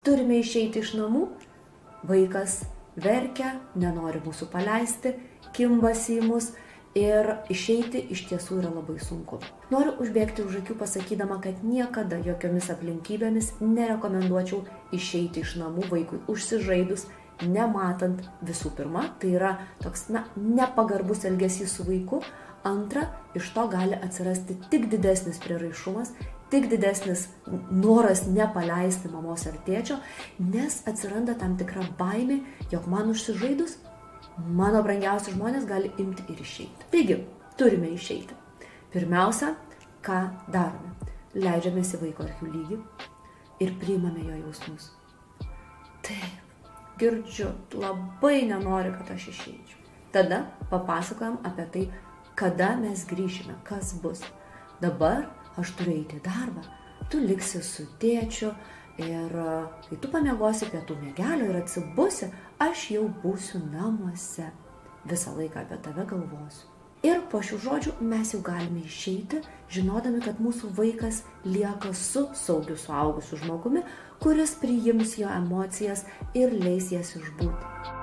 turime išeiti iš namų, vaikas verkia, nenori mūsų paleisti, kimbasi į mus ir išeiti iš tiesų yra labai sunku. Noriu užbėgti už akių pasakydama, kad niekada jokiomis aplinkybėmis nerekomenduočiau išeiti iš namų vaikui užsižaidus, nematant visų pirma, tai yra toks, nepagarbus elgesys su vaiku. Antra, iš to gali atsirasti tik didesnis prieraišumas, tik didesnis noras nepaleisti mamos ar tėčio, nes atsiranda tam tikra baimė, jog man užsižaidus, mano brangiausi žmonės gali imti ir išeiti. Taigi, turime išeiti. Pirmiausia, ką darome? Leidžiamės į vaiko akių lygį ir priimame jo jausmus. Taip, girdžiu, labai nenori, kad aš išeičiau. Tada papasakojam apie tai, kada mes grįšime, kas bus. Dabar aš turiu eiti į darbą, tu liksi su tėčiu ir kai tu pamiegosi pietų miegelio ir atsibusi, aš jau būsiu namuose. Visą laiką apie tave galvosiu. Ir po šių žodžių mes jau galime išeiti, žinodami, kad mūsų vaikas lieka su saugiu suaugusiu žmogumi, kuris priims jo emocijas ir leis jas išbūti.